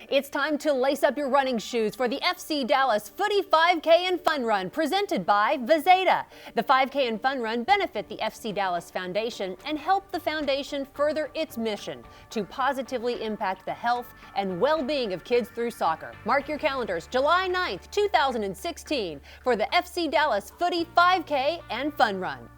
It's time to lace up your running shoes for the FC Dallas Footy 5K and Fun Run presented by Vizeta. The 5K and Fun Run benefit the FC Dallas Foundation and help the foundation further its mission to positively impact the health and well-being of kids through soccer. Mark your calendars, July 9th, 2016 for the FC Dallas Footy 5K and Fun Run.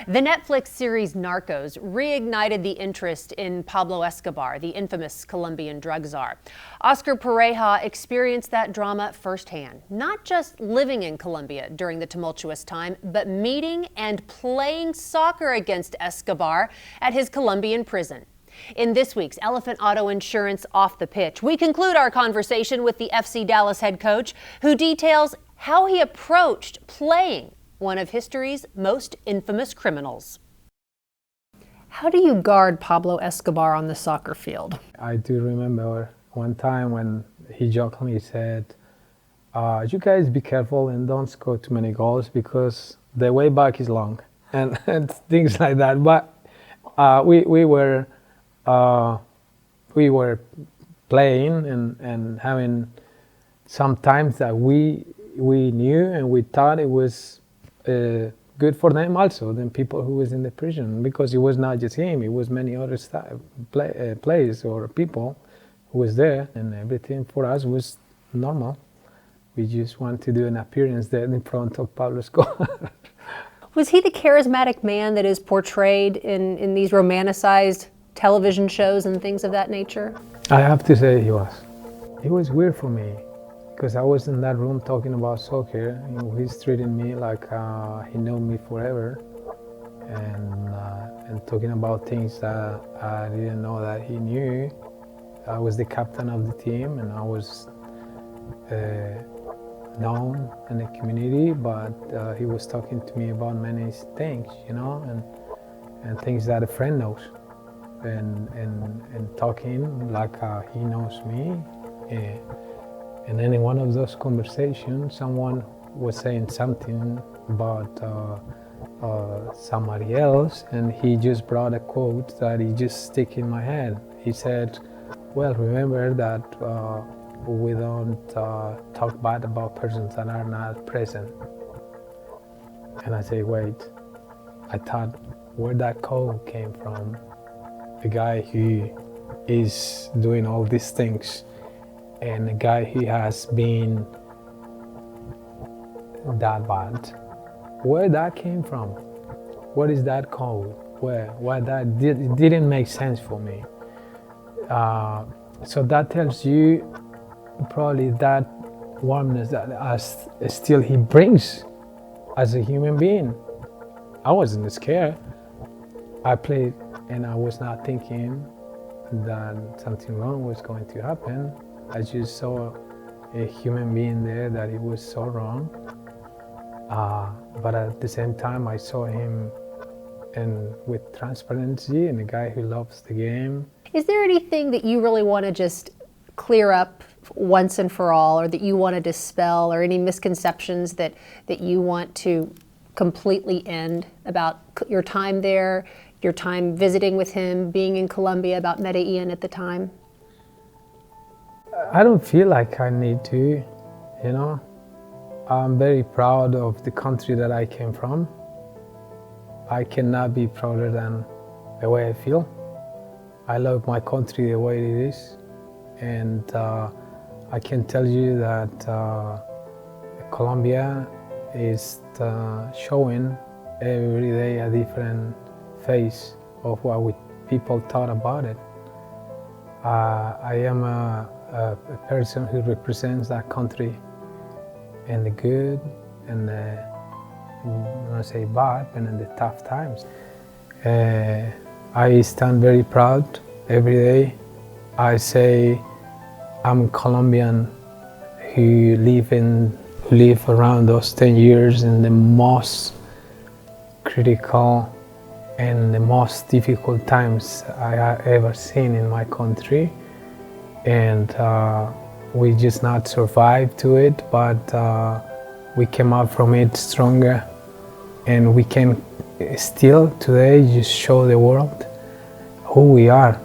The Netflix series Narcos reignited the interest in Pablo Escobar, the infamous Colombian drug czar. Óscar Pareja experienced that drama firsthand, not just living in Colombia during the tumultuous time, but meeting and playing soccer against Escobar at his Colombian prison. In this week's Elephant Auto Insurance Off the Pitch, we conclude our conversation with the FC Dallas head coach, who details how he approached playing one of history's most infamous criminals. How do you guard Pablo Escobar on the soccer field? I do remember one time when he jokingly said, you guys be careful and don't score too many goals because the way back is long, and things like that. But we were playing and having some times that we knew and we thought it was good for them also, than people who was in the prison, because it was not just him, it was many other players or people who was there, and everything for us was normal. We just want to do an appearance there in front of Pablo Escobar. Was he the charismatic man that is portrayed in these romanticized television shows and things of that nature? I have to say he was. It was weird for me, because I was in that room talking about soccer, and he's treating me like he knew me forever, and talking about things that I didn't know that he knew. I was the captain of the team, and I was known in the community, but he was talking to me about many things, you know, and things that a friend knows, and talking like he knows me. And then in one of those conversations, someone was saying something about somebody else, and he just brought a quote that he just stuck in my head. He said, well, remember that we don't talk bad about persons that are not present. And I say, wait, I thought where that quote came from, the guy who is doing all these things, and a guy who has been that bad, where that came from? What is that called? Why that didn't make sense for me. So that tells you probably that warmness that still he brings as a human being. I wasn't scared. I played and I was not thinking that something wrong was going to happen. I just saw a human being there that it was so wrong, but at the same time I saw him with transparency, and a guy who loves the game. Is there anything that you really want to just clear up once and for all, or that you want to dispel, or any misconceptions that you want to completely end about your time there, your time visiting with him, being in Colombia, about Medellin at the time? I don't feel like I need to, you know. I'm very proud of the country that I came from. I cannot be prouder than the way I feel. I love my country the way it is, and I can tell you that Colombia is showing every day a different face of what people thought about it. I am a person who represents that country in the good and the, I'm not say bad, but in the tough times. I stand very proud every day. I say I'm Colombian who live around those 10 years in the most critical and the most difficult times I have ever seen in my country, and we just not survived to it, but we came out from it stronger, and we can still today just show the world who we are.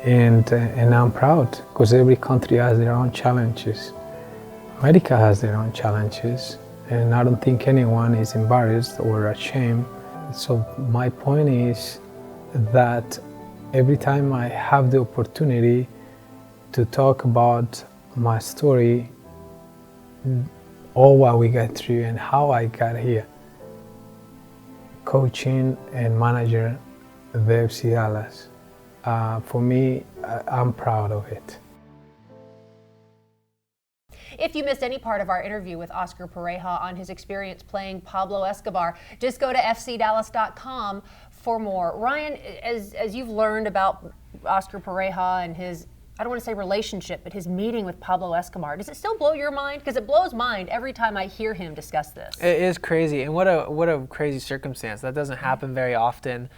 and I'm proud because every country has their own challenges. America has their own challenges, and I don't think anyone is embarrassed or ashamed. So my point is that every time I have the opportunity to talk about my story, all what we got through and how I got here, coaching and manager the FC Dallas, for me, I'm proud of it. If you missed any part of our interview with Óscar Pareja on his experience playing Pablo Escobar, just go to fcdallas.com for more. Ryan, as you've learned about Óscar Pareja and his, I don't want to say relationship, but his meeting with Pablo Escobar, does it still blow your mind? Because it blows mine every time I hear him discuss this. It is crazy, and what a crazy circumstance. That doesn't happen very often.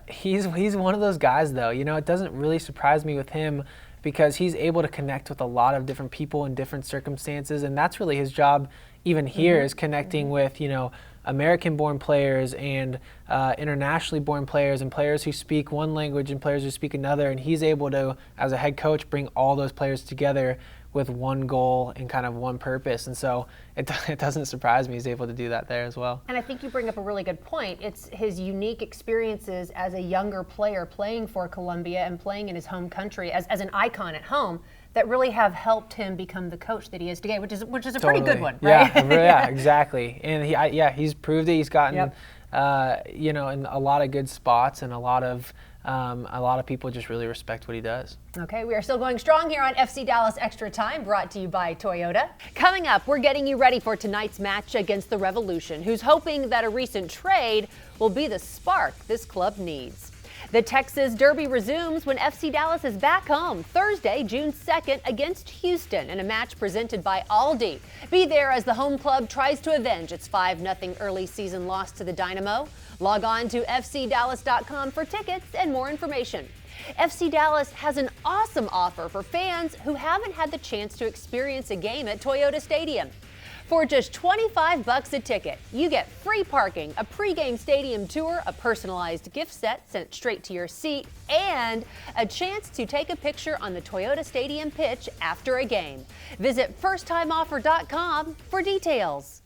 He's one of those guys, though. You know, it doesn't really surprise me with him, because he's able to connect with a lot of different people in different circumstances, and that's really his job even here, is connecting with, you know, American-born players and internationally born players and players who speak one language and players who speak another, and he's able to, as a head coach, bring all those players together with one goal and kind of one purpose. And so it doesn't surprise me he's able to do that there as well. And I think you bring up a really good point. It's his unique experiences as a younger player playing for Colombia and playing in his home country as an icon at home that really have helped him become the coach that he is today, which is a pretty good one, right? Yeah, exactly. And he's proved it. He's gotten you know, in a lot of good spots, and a lot of people just really respect what he does. Okay, we are still going strong here on FC Dallas Extra Time, brought to you by Toyota. Coming up, we're getting you ready for tonight's match against the Revolution, who's hoping that a recent trade will be the spark this club needs. The Texas Derby resumes when FC Dallas is back home Thursday, June 2nd against Houston in a match presented by Aldi. Be there as the home club tries to avenge its 5-0 early season loss to the Dynamo. Log on to fcdallas.com for tickets and more information. FC Dallas has an awesome offer for fans who haven't had the chance to experience a game at Toyota Stadium. For just $25 a ticket, you get free parking, a pregame stadium tour, a personalized gift set sent straight to your seat, and a chance to take a picture on the Toyota Stadium pitch after a game. Visit firsttimeoffer.com for details.